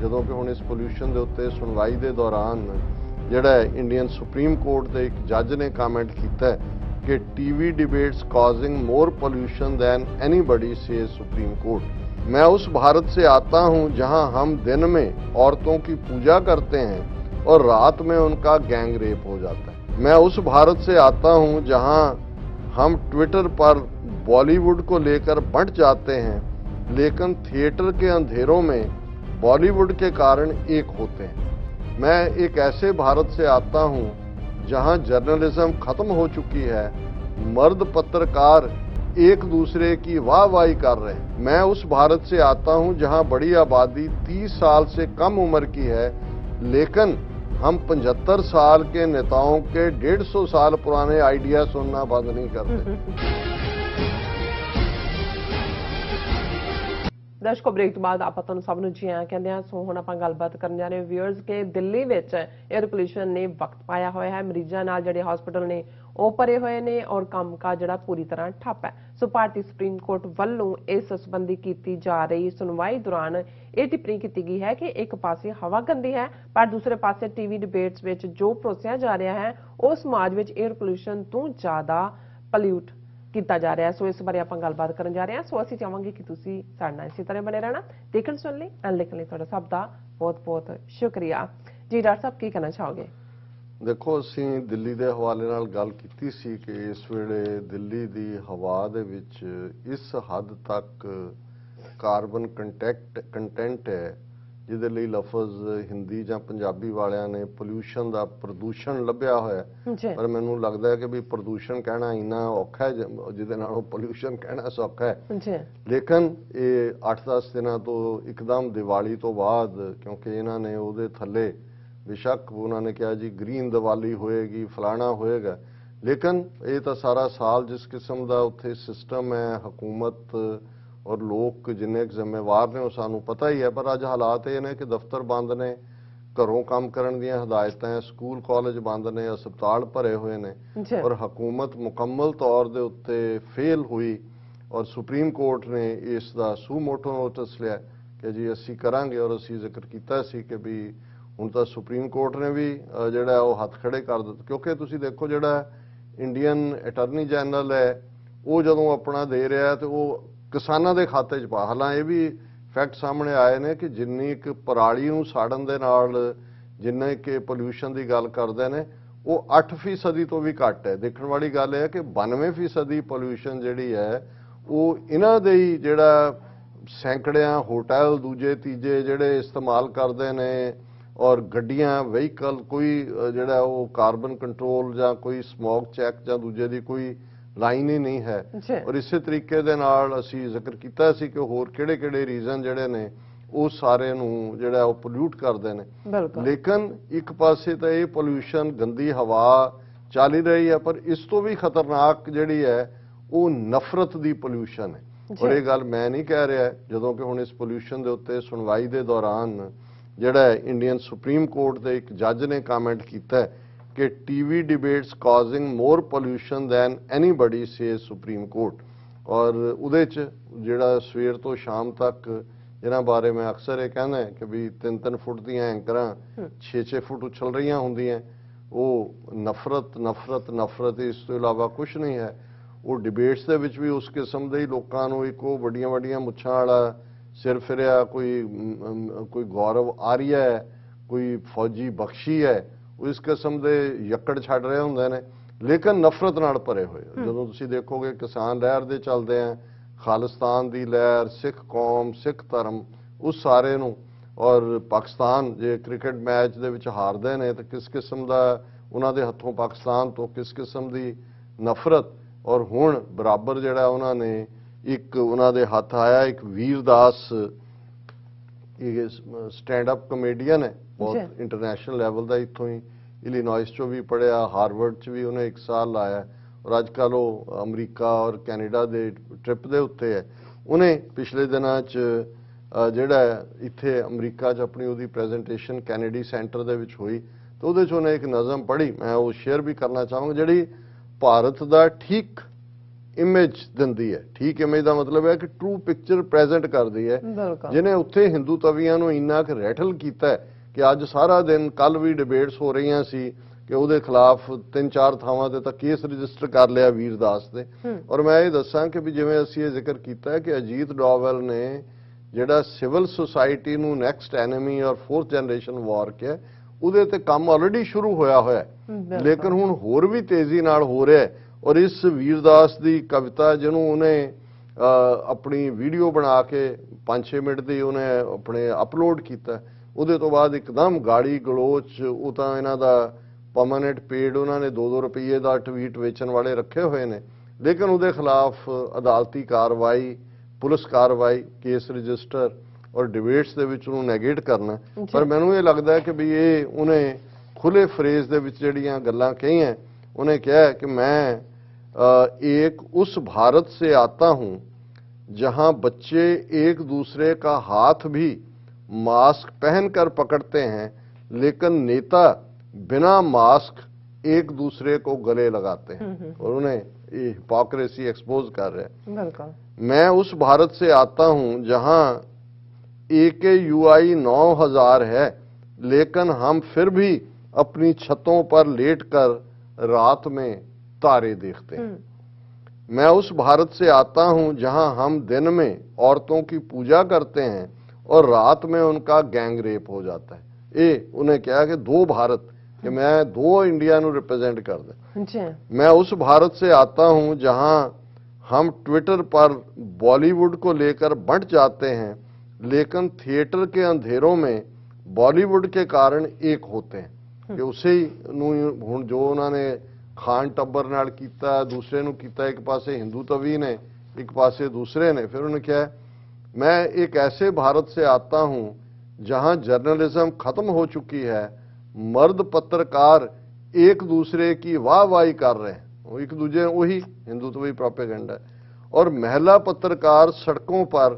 ਜਦੋਂ ਕਿ ਹੁਣ ਇਸ ਪੋਲਿਊਸ਼ਨ ਦੇ ਉੱਤੇ ਸੁਣਵਾਈ ਦੇ ਦੌਰਾਨ ਜਿਹੜਾ ਇੰਡੀਅਨ ਸੁਪਰੀਮ ਕੋਰਟ ਦੇ ਇੱਕ ਜੱਜ ਨੇ ਕਮੈਂਟ ਕੀਤਾ ਹੈ कि टीवी डिबेट्स कॉजिंग मोर पोल्यूशन दैन एनीबडी से सुप्रीम कोर्ट। मैं उस भारत से आता हूं जहां हम दिन में औरतों की पूजा करते हैं और रात में उनका गैंग रेप हो जाता है। मैं उस भारत से आता हूं जहां हम ट्विटर पर बॉलीवुड को लेकर बंट जाते हैं, लेकिन थिएटर के अंधेरों में बॉलीवुड के कारण एक होते हैं। मैं एक ऐसे भारत से आता हूं जहां जर्नलिज्म खत्म हो चुकी है, मर्द पत्रकार एक दूसरे की वाहवाही कर रहे हैं। मैं उस भारत से आता हूं जहां बड़ी आबादी 30 साल से कम उम्र की है, लेकिन हम 75 साल के नेताओं के 150 साल पुराने आइडिया सुनना बंद नहीं करते। दर्शकों ब्रेक तो बाद आप सब जी आया कहते हैं। सो हुण आपां गलबात करन जा रहे हैं व्यूअर्स के दिल्ली विच एयर पोल्यूशन ने वक्त पाया हुआ है। मरीजां नाल जिहड़े हॉस्पिटल ने ਉਹ ਭਰੇ ਹੋਏ ਨੇ ਔਰ ਕੰਮਕਾਜ ਜਿਹੜਾ ਪੂਰੀ ਤਰ੍ਹਾਂ ਠੱਪ ਹੈ। ਸੋ ਭਾਰਤੀ ਸੁਪਰੀਮ ਕੋਰਟ ਵੱਲੋਂ ਇਸ ਸੰਬੰਧੀ ਕੀਤੀ ਜਾ ਰਹੀ ਸੁਣਵਾਈ ਦੌਰਾਨ ਇਹ ਟਿੱਪਣੀ ਕੀਤੀ ਗਈ ਹੈ ਕਿ ਇੱਕ ਪਾਸੇ ਹਵਾ ਗੰਦੀ ਹੈ ਪਰ ਦੂਸਰੇ ਪਾਸੇ ਟੀਵੀ ਡਿਬੇਟਸ ਵਿੱਚ ਜੋ ਪਰੋਸਿਆ ਜਾ ਰਿਹਾ ਹੈ ਉਹ ਸਮਾਜ ਵਿੱਚ 에ਅਰ ਪੋਲਿਊਸ਼ਨ ਤੋਂ ਜ਼ਿਆਦਾ ਪੋਲਿਊਟ ਕੀਤਾ ਜਾ ਰਿਹਾ ਹੈ। ਸੋ ਇਸ ਬਾਰੇ ਆਪਾਂ ਗੱਲਬਾਤ ਕਰਨ ਜਾ ਰਹੇ ਹਾਂ। ਸੋ ਅਸੀਂ ਚਾਹਾਂਗੇ ਕਿ ਤੁਸੀਂ ਸਾਡੇ ਨਾਲ ਇਸੇ ਤਰ੍ਹਾਂ ਬਣੇ ਰਹਿਣਾ। ਦੇਖਣ ਸੁਣ ਲਈ ਐਂਡ ਲਿਖਣ ਲਈ ਤੁਹਾਡਾ ਸਭ ਦਾ ਬਹੁਤ ਬਹੁਤ ਸ਼ੁਕਰੀਆ ਜੀ। ਡਾਕਟਰ ਸਾਹਿਬ ਕੀ ਕਹਿਣਾ ਚਾਹੋਗੇ? देखो असीं दिल्ली के हवाले नाल गल कीती सी कि इस वेले दिल्ली की हवा दे विच इस हद तक कार्बन कंटेंट है जिहदे लई लफज हिंदी जां पंजाबी वालियां ने पोल्यूशन दा प्रदूषण लभ्या होया, पर मैनूं लगदा है कि भी प्रदूषण कहना इन्ना औखा है जिहदे नालों पोल्यूशन कहना सौखा है। लेकिन ये 8-10 दिनों तो एकदम दिवाली तो बाद, क्योंकि इन्हां ने उहदे थल्ले बेशक उन्होंने कहा जी ग्रीन दिवाली होएगी फलाना होएगा, लेकिन ये तो सारा साल जिस किस्म का उत्थे सिस्टम है हुकूमत और लोग जिन्ने जिम्मेवार ने सानू पता ही है। पर अज हालात ये ने कि दफ्तर बंद ने, घरों काम करन दियां हदायतां, स्कूल कॉलेज बंद ने, अस्पताल भरे हुए ने और हुकूमत मुकम्मल तौर दे उत्ते फेल हुई और सुप्रीम कोर्ट ने इसका सू मोटो नोटिस लिया कि जी असी करांगे। और असी जिक्र किया सी कि भी ਹੁਣ ਤਾਂ ਸੁਪਰੀਮ ਕੋਰਟ ਨੇ ਵੀ ਜਿਹੜਾ ਉਹ ਹੱਥ ਖੜੇ ਕਰ ਦਿੱਤੇ, ਕਿਉਂਕਿ ਤੁਸੀਂ ਦੇਖੋ ਜਿਹੜਾ ਇੰਡੀਅਨ ਅਟਾਰਨੀ ਜਨਰਲ ਹੈ ਉਹ ਜਦੋਂ ਆਪਣਾ ਦੇ ਰਿਹਾ ਤੇ ਉਹ ਕਿਸਾਨਾਂ ਦੇ ਖਾਤੇ 'ਚ ਪਾ। ਹਾਲਾਂ ਇਹ ਵੀ ਫੈਕਟ ਸਾਹਮਣੇ ਆਏ ਨੇ ਕਿ ਜਿੰਨੀ ਇੱਕ ਪਰਾਲੀ ਨੂੰ ਸਾੜਨ ਦੇ ਨਾਲ ਜਿੰਨੇ ਕਿ ਪੋਲਿਊਸ਼ਨ ਦੀ ਗੱਲ ਕਰਦੇ ਨੇ ਉਹ 8% ਤੋਂ ਵੀ ਘੱਟ ਹੈ। ਦੇਖਣ ਵਾਲੀ ਗੱਲ ਇਹ ਹੈ ਕਿ 92% ਪੋਲਿਊਸ਼ਨ ਜਿਹੜੀ ਹੈ ਉਹ ਇਹਨਾਂ ਦੇ ਹੀ ਜਿਹੜਾ ਸੈਂਕੜਿਆਂ ਹੋਟਲ ਦੂਜੇ ਤੀਜੇ ਜਿਹੜੇ ਇਸਤੇਮਾਲ ਕਰਦੇ ਨੇ और गड्डियां व्हीकल कोई जिहड़ा वो कार्बन कंट्रोल जां कोई स्मोक चैक जां दूजे दी कोई लाइन ही नहीं है। और इसे तरीके दे नाल असीं जिक्र कीता सी कि होर किहड़े-किहड़े रीजन जिहड़े ने वो सारे नूं जिहड़ा वो पोल्यूट करदे ने। लेकिन एक पासे तो ये पोल्यूशन गंदी हवा चल ही रही है, पर इस तो भी खतरनाक जिहड़ी है वो नफरत दी पोल्यूशन है। और ये गल मैं नहीं कह रहा, जदों कि हुण इस पोल्यूशन दे उत्ते सुनवाई दे दौरान ਜਿਹੜਾ ਇੰਡੀਅਨ ਸੁਪਰੀਮ ਕੋਰਟ ਦੇ ਇੱਕ ਜੱਜ ਨੇ ਕਮੈਂਟ ਕੀਤਾ ਕਿ ਟੀਵੀ ਡਿਬੇਟਸ ਕਾਜ਼ਿੰਗ ਮੋਰ ਪੋਲਿਊਸ਼ਨ ਦੈਨ ਐਨੀਬਡੀ ਸੇ ਸੁਪਰੀਮ ਕੋਰਟ। ਔਰ ਉਹਦੇ 'ਚ ਜਿਹੜਾ ਸਵੇਰ ਤੋਂ ਸ਼ਾਮ ਤੱਕ ਇਹਨਾਂ ਬਾਰੇ ਮੈਂ ਅਕਸਰ ਇਹ ਕਹਿੰਦਾ ਕਿ ਵੀ 3-3 ਫੁੱਟ ਦੀਆਂ ਐਂਕਰਾਂ 6-6 ਫੁੱਟ ਉਛਲ ਰਹੀਆਂ ਹੁੰਦੀਆਂ, ਉਹ ਨਫ਼ਰਤ ਇਸ ਤੋਂ ਇਲਾਵਾ ਕੁਛ ਨਹੀਂ ਹੈ। ਉਹ ਡਿਬੇਟਸ ਦੇ ਵਿੱਚ ਵੀ ਉਸ ਕਿਸਮ ਦੇ ਹੀ ਲੋਕਾਂ ਨੂੰ ਇੱਕ ਉਹ ਵੱਡੀਆਂ ਮੁੱਛਾਂ ਵਾਲਾ सिर फिरिया कोई गौरव आर्य है, कोई फौजी बख्शी है, इस किस्म के यक्कड़ छड़ रहे होंगे ने, लेकिन नफरत नाल भरे हुए। जो तुसीं देखोगे किसान लहर दे चलते हैं, खालिस्तान की लहर, सिख कौम, सिख धर्म, उस सारे नूं और पाकिस्तान जे क्रिकेट मैच दे विच हारदे ने तो किस किस्म का उन्हां दे हत्थों पाकिस्तान तो किस किस्म की नफरत। और हुण बराबर जिहड़ा उन्हां ने एक उन्होंने हथ आया एक वीर दास स्टैंड अप कमेडियन है, बहुत इंटरनेशनल लैवल का, इतों ही इलिनॉइस चो भी पढ़िया, हार्वर्ड च भी उन्हें 1 साल लाया और अजकल वो अमरीका और कैनेडा के ट्रिप के उत्ते है। उन्हें पिछले दिनों जिहड़ा इत्थे अमरीका च अपनी उहदी प्रेजेंटेशन कैनेडी सेंटर दे विच हुई तो उहदे च उन्हें एक नज़म पढ़ी, मैं वो शेयर भी करना चाहूँगा, जिहड़ी भारत का ठीक ਇਮੇਜ ਦਿੰਦੀ ਹੈ। ਠੀਕ ਇਮੇਜ ਦਾ ਮਤਲਬ ਹੈ ਕਿ ਟਰੂ ਪਿਕਚਰ ਪ੍ਰੈਜ਼ੈਂਟ ਕਰਦੀ ਹੈ, ਬਿਲਕੁਲ ਜਿਹਨੇ ਉੱਥੇ ਹਿੰਦੂ ਤਵੀਆਂ ਨੂੰ ਇੰਨਾ ਕੁ ਰੈਟਲ ਕੀਤਾ ਹੈ ਕਿ ਅੱਜ ਸਾਰਾ ਦਿਨ, ਕੱਲ ਵੀ ਡਿਬੇਟਸ ਹੋ ਰਹੀਆਂ ਸੀ ਕਿ ਉਹਦੇ ਖਿਲਾਫ 3-4 ਥਾਵਾਂ ਤੇ ਤਾਂ ਕੇਸ ਰਜਿਸਟਰ ਕਰ ਲਿਆ ਵੀਰਦਾਸ ਦੇ। ਔਰ ਮੈਂ ਇਹ ਦੱਸਾਂ ਕਿ ਵੀ ਜਿਵੇਂ ਅਸੀਂ ਇਹ ਜ਼ਿਕਰ ਕੀਤਾ ਹੈ ਕਿ ਅਜੀਤ ਡੋਵਲ ਨੇ ਜਿਹੜਾ ਸਿਵਲ ਸੁਸਾਇਟੀ ਨੂੰ ਨੈਕਸਟ ਐਨੇਮੀ ਔਰ 4th ਜਨਰੇਸ਼ਨ ਵਾਰ ਕਿਹਾ, ਉਹਦੇ ਤੇ ਕੰਮ ਆਲਰੇਡੀ ਸ਼ੁਰੂ ਹੋਇਆ ਹੈ, ਲੇਕਿਨ ਹੁਣ ਹੋਰ ਵੀ ਤੇਜ਼ੀ ਨਾਲ ਹੋ ਰਿਹਾ ਹੈ। ਔਰ ਇਸ ਵੀਰਦਾਸ ਦੀ ਕਵਿਤਾ ਜਿਹਨੂੰ ਉਹਨੇ ਆਪਣੀ ਵੀਡੀਓ ਬਣਾ ਕੇ 5-6 ਮਿੰਟ ਦੀ ਉਹਨੇ ਆਪਣੇ ਅਪਲੋਡ ਕੀਤਾ, ਉਹਦੇ ਤੋਂ ਬਾਅਦ ਇੱਕਦਮ ਗਾੜੀ ਗਲੋਚ, ਉਹ ਤਾਂ ਇਹਨਾਂ ਦਾ ਪਰਮਾਨੈਂਟ ਪੇਡ ਉਹਨਾਂ ਨੇ 2-2 ਰੁਪਏ ਦਾ ਟਵੀਟ ਵੇਚਣ ਵਾਲੇ ਰੱਖੇ ਹੋਏ ਨੇ, ਲੇਕਿਨ ਉਹਦੇ ਖਿਲਾਫ ਅਦਾਲਤੀ ਕਾਰਵਾਈ, ਪੁਲਿਸ ਕਾਰਵਾਈ, ਕੇਸ ਰਜਿਸਟਰ ਔਰ ਡਿਬੇਟਸ ਦੇ ਵਿੱਚ ਉਹਨੂੰ ਨੈਗੇਟ ਕਰਨਾ। ਪਰ ਮੈਨੂੰ ਇਹ ਲੱਗਦਾ ਹੈ ਕਿ ਵੀ ਇਹ ਉਹਨੇ ਖੁੱਲੇ ਫਰੇਜ਼ ਦੇ ਵਿੱਚ ਜਿਹੜੀਆਂ ਗੱਲਾਂ ਕਹੀਆਂ, ਉਹਨੇ ਕਿਹਾ ਕਿ ਮੈਂ एक उस भारत से आता हूं जहां बच्चे एक दूसरे का हाथ भी मास्क पहनकर पकड़ते हैं, लेकिन नेता बिना मास्क एक दूसरे को गले लगाते हैं। और उन्हें ये हिपोक्रेसी एक्सपोज कर रहे हैं। मैं उस भारत से आता हूं जहां AKUI 9000 है, लेकिन हम फिर भी अपनी छतों पर लेटकर रात में तारे देखते हैं। मैं उस भारत से आता हूं जहां हम दिन में औरतों की पूजा करते हैं और रात में उनका गैंग रेप हो जाता है। ये उन्हें क्या कि 2 भारत, कि मैं 2 इंडिया ਨੂੰ रिप्रेजेंट करदा। मैं उस भारत से आता हूं जहां हम ट्विटर पर बॉलीवुड को लेकर बंट जाते हैं, लेकिन थिएटर के अंधेरों में बॉलीवुड के कारण एक होते हैं। कि उसे ਨੂੰ ਹੁਣ ਜੋ ਉਹਨਾਂ ਨੇ ਖਾਨ ਟੱਬਰ ਨਾਲ ਕੀਤਾ, ਦੂਸਰੇ ਨੂੰ ਕੀਤਾ, ਇੱਕ ਪਾਸੇ ਹਿੰਦੂ ਤਵੀ ਨੇ, ਇੱਕ ਪਾਸੇ ਦੂਸਰੇ ਨੇ। ਫਿਰ ਉਹਨੇ ਕਿਹਾ मैं एक ऐसे भारत से आता हूं जहां जर्नलिज्म खत्म हो चुकी है, मर्द पत्रकार एक दूसरे की वाहवाही कर रहे हैं, वो एक दूसरे वही हिंदुत्वी प्रोपेगेंडा है, और महिला पत्रकार सड़कों पर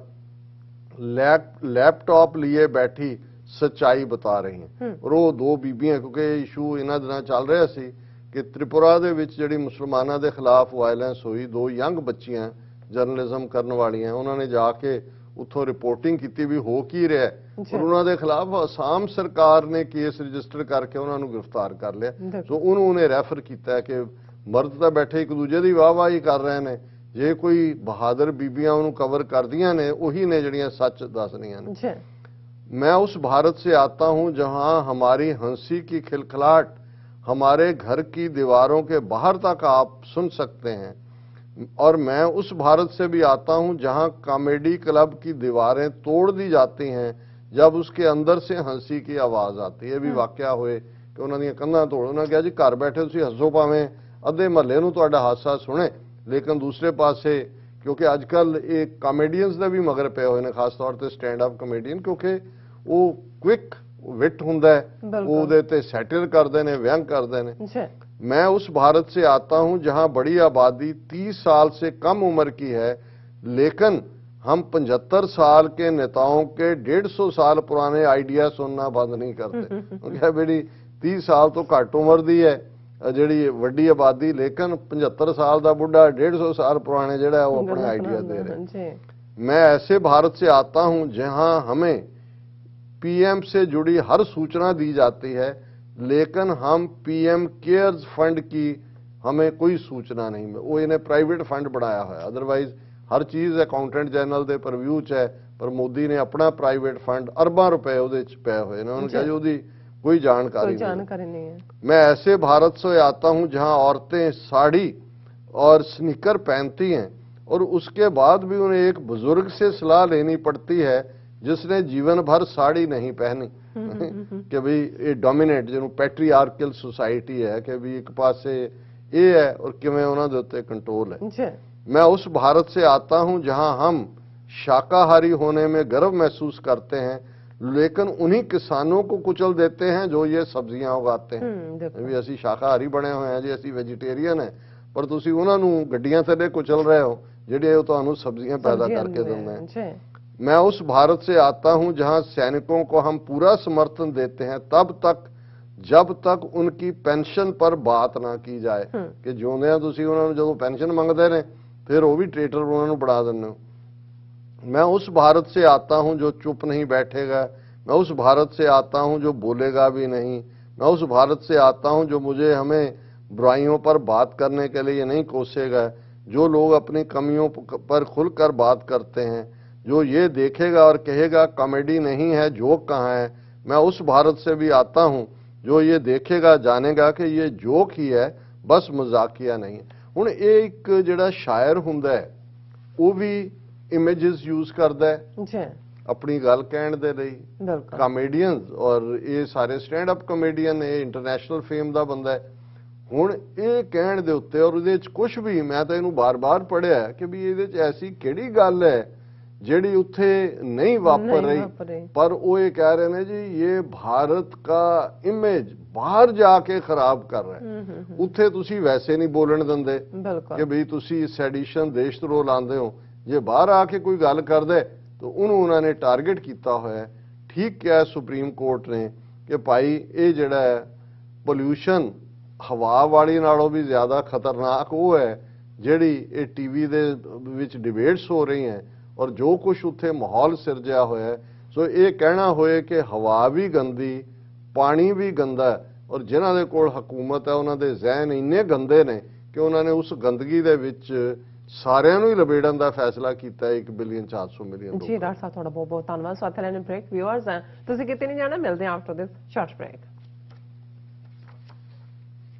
लैपटॉप लिए बैठी सच्चाई बता रही हैं। और वो 2 बीबियां, क्योंकि इशू इन्हां दिनां चल रहा सी कि त्रिपुरा ਦੇ ਵਿੱਚ ਜਿਹੜੀ ਮੁਸਲਮਾਨਾਂ ਦੇ ਖਿਲਾਫ ਵਾਇਲੈਂਸ ਹੋਈ, 2 ਯੰਗ ਬੱਚੀਆਂ ਜਰਨਲਿਜ਼ਮ ਕਰਨ ਵਾਲੀਆਂ, ਉਹਨਾਂ ਨੇ ਜਾ ਕੇ ਉੱਥੋਂ ਰਿਪੋਰਟਿੰਗ ਕੀਤੀ ਵੀ ਹੋ ਕੀ ਰਿਹਾ, ਔਰ ਉਹਨਾਂ ਦੇ ਖਿਲਾਫ ਅਸਾਮ ਸਰਕਾਰ ਨੇ ਕੇਸ ਰਜਿਸਟਰ ਕਰਕੇ ਉਹਨਾਂ ਨੂੰ ਗ੍ਰਿਫਤਾਰ ਕਰ ਲਿਆ। ਸੋ ਉਹਨੇ ਰੈਫਰ ਕੀਤਾ ਕਿ ਮਰਦ ਤਾਂ ਬੈਠੇ ਇੱਕ ਦੂਜੇ ਦੀ ਵਾਹਵਾਹੀ ਕਰ ਰਹੇ ਨੇ, ਜੇ ਕੋਈ ਬਹਾਦਰ ਬੀਬੀਆਂ ਉਹਨੂੰ ਕਵਰ ਕਰਦੀਆਂ ਨੇ, ਉਹੀ ਨੇ ਜਿਹੜੀਆਂ ਸੱਚ ਦੱਸਦੀਆਂ ਨੇ। मैं उस भारत से आता हूं जहां हमारी हंसी की खिलखिलाहट हमारे घर की दीवारों के बाहर तक आप सुन सकते हैं, और मैं उस भारत से भी आता हूं जहां कॉमेडी क्लब की दीवारें तोड़ दी जाती हैं जब उसके अंदर से हंसी की आवाज आती है। भी वाकया होए कि उन्होंने कंधा तोड़, उन्होंने कहा जी घर बैठे तुसीं हसो, भावें अद्धे महल्ले नूं तुहाडा हादसा सुने, लेकिन दूसरे पासे क्योंकि अजकल ये कॉमेडियंस दे भी मगर पे हुए ने, खास तौर पर स्टैंड अप कॉमेडियन, क्योंकि वो क्विक विट हुंदा है, वो उहदे ते सैटिर करदे ने, व्यंग करदे ने। मैं उस भारत से आता हूं जहां बड़ी आबादी 30 साल से कम उम्र की है, लेकिन हम 75 साल के नेताओं के 150 साल पुराने आइडिया सुनना बंद नहीं करते। क्योंकि बेड़ी 30 साल तो घट उम्र दी है ਜਿਹੜੀ ਵੱਡੀ ਆਬਾਦੀ, लेकिन 75 साल ਦਾ ਬੁੱਢਾ 150 साल पुराने ਜਿਹੜਾ ਉਹ ਆਪਣੇ आइडिया दे रहे। मैं ऐसे भारत से आता हूं जहां हमें PM से जुड़ी हर सूचना दी जाती है, लेकिन हम PM केयर्स फंड की हमें कोई सूचना नहीं मिली। वो इन्हें प्राइवेट फंड बनाया है, अदरवाइज हर चीज़ अकाउंटेंट जनरल के परव्यू च है, पर मोदी ने अपना प्राइवेट फंड अरबों रुपए ਉਹਦੇ ਚ ਪਏ ਹੋਏ ਨੇ। उन्होंने कहा जी ਉਹਦੀ कोई जानकारी नहीं है। मैं ऐसे भारत से आता हूं जहां औरतें साड़ी और स्नीकर पहनती हैं, और उसके बाद भी उन्हें एक बुजुर्ग से सलाह लेनी पड़ती है जिसने जीवन भर साड़ी नहीं पहनी। कि भाई ये डोमिनेट जिन्हों पैट्रीआर्कल सोसाइटी है कि भी एक पासे ये है और किवें उन्हां दे उत्ते कंट्रोल है। मैं उस भारत से आता हूं जहां हम शाकाहारी होने में गर्व महसूस करते हैं, लेकिन उन्हीं किसानों को कुचल देते हैं जो ये सब्जियां उगाते हैं। भी असी शाकाहारी बने हुए हैं जी, असी वेजिटेरियन है, पर तुसी उन्हां नूं गड्डियां थल्ले कुचल रहे हो ਜਿਹੜੇ ਤੁਹਾਨੂੰ सब्जियां पैदा करके देते हैं। मैं उस भारत से आता हूं जहां सैनिकों को हम पूरा समर्थन देते हैं तब तक जब तक उनकी पेंशन पर बात ना की जाए। कि ਜਿਉਂਦਿਆਂ ਤੁਸੀਂ ਉਹਨਾਂ ਨੂੰ ਜਦੋਂ ਪੈਨਸ਼ਨ ਮੰਗਦੇ ਨੇ फिर वो भी ट्रेटर उन्होंने बढ़ा देने। मैं उस भारत से आता हूं जो चुप नहीं बैठेगा, मैं उस भारत से आता हूं जो बोलेगा भी नहीं, मैं उस भारत से आता हूं जो मुझे हमें बुराइयों पर बात करने के लिए नहीं कोसेगा, जो लोग अपनी कमियों पर खुलकर बात करते हैं, जो ये देखेगा और कहेगा कॉमेडी नहीं है, जोक कहाँ है। मैं उस भारत से भी आता हूं जो ये देखेगा जानेगा कि ये जोक ही है, बस मजाकिया नहीं है। ਹੁਣ एक ਜਿਹੜਾ ਸ਼ਾਇਰ ਹੁੰਦਾ ਹੈ ਉਹ ਵੀ ਇਮੇजेस ਯੂਜ਼ ਕਰਦਾ ਹੈ ਜੀ ਆਪਣੀ ਗੱਲ ਕਹਿਣ ਦੇ ਲਈ। ਬਿਲਕੁਲ ਕਾਮੇਡੀਅਨਸ ਔਰ ਇਹ ਸਾਰੇ ਸਟੈਂਡ ਅਪ ਕਾਮੇਡੀਅਨ ਇਹ ਇੰਟਰਨੈਸ਼ਨਲ ਫੇਮ ਦਾ ਬੰਦਾ ਹੈ। ਹੁਣ ਇਹ ਕਹਿਣ ਦੇ ਉੱਤੇ ਔਰ ਉਹਦੇ ਚ ਕੁਝ ਵੀ ਮੈਂ ਤਾਂ ਇਹਨੂੰ ਬਾਰ-ਬਾਰ ਪੜਿਆ ਕਿ ਵੀ ਇਹਦੇ ਚ ਐਸੀ ਕਿਹੜੀ ਗੱਲ ਹੈ ਜਿਹੜੀ ਉੱਥੇ ਨਹੀਂ ਵਾਪਰ ਰਹੀ, ਪਰ ਉਹ ਇਹ ਕਹਿ ਰਹੇ ਨੇ ਜੀ ਇਹ ਭਾਰਤ का इमेज ਬਾਹਰ ਜਾ ਕੇ ਖਰਾਬ ਕਰ ਰਿਹਾ ਹੈ। ਉੱਥੇ ਤੁਸੀਂ ਵੈਸੇ ਨਹੀਂ ਬੋਲਣ ਦਿੰਦੇ ਕਿ ਵੀ ਤੁਸੀਂ ਸੈਡੀਸ਼ਨ ਦੇਸ਼ ਧਰੋਹ ਲਾਉਂਦੇ ਹੋ, ਜੇ ਬਾਹਰ ਆ ਕੇ ਕੋਈ ਗੱਲ ਕਰਦਾ ਤਾਂ ਉਹਨੂੰ ਉਹਨਾਂ ਨੇ ਟਾਰਗੇਟ ਕੀਤਾ ਹੋਇਆ ਹੈ। ਠੀਕ ਕਿਹਾ ਸੁਪਰੀਮ ਕੋਰਟ ਨੇ ਕਿ ਭਾਈ ਇਹ ਜਿਹੜਾ ਹੈ ਪੋਲਿਊਸ਼ਨ ਹਵਾ ਵਾਲੀ ਨਾਲੋਂ ਵੀ ਜ਼ਿਆਦਾ ਖਤਰਨਾਕ ਉਹ ਹੈ ਜਿਹੜੀ ਇਹ ਟੀਵੀ ਦੇ ਵਿੱਚ ਡਿਬੇਟਸ ਹੋ ਰਹੀ ਹੈ ਔਰ ਜੋ ਕੁਝ ਉੱਥੇ ਮਾਹੌਲ ਸਿਰਜਿਆ ਹੋਇਆ ਹੈ। ਸੋ ਇਹ ਕਹਿਣਾ ਹੋਏ ਕਿ ਹਵਾ ਵੀ ਗੰਦੀ, ਪਾਣੀ ਵੀ ਗੰਦਾ ਔਰ ਜਿਨ੍ਹਾਂ ਦੇ ਕੋਲ ਹਕੂਮਤ ਹੈ ਉਹਨਾਂ ਦੇ ਜ਼ਿਹਨ ਇੰਨੇ ਗੰਦੇ ਨੇ ਕਿ ਉਹਨਾਂ ਨੇ ਉਸ ਗੰਦਗੀ ਦੇ ਵਿੱਚ ਸਾਰਿਆਂ ਨੂੰ ਹੀ ਲਬੇੜਨ ਦਾ ਫੈਸਲਾ ਕੀਤਾ 1 ਬਿਲੀਅਨ 400 ਮਿਲੀਅਨ। ਜੀ ਡਾਕਟਰ ਸਾਹਿਬ ਤੁਹਾਡਾ ਬਹੁਤ ਬਹੁਤ ਧੰਨਵਾਦ। ਸੋ ਇੱਥੇ ਲੈਣੇ ਬ੍ਰੇਕ। ਵਿਊਅਰਸ ਤੁਸੀਂ ਕਿਤੇ ਨਹੀਂ ਜਾਣਾ, ਮਿਲਦੇ ਹਾਂ ਆਫਟਰ ਦਿਸ ਸ਼ਾਰਟ ਬ੍ਰੇਕ।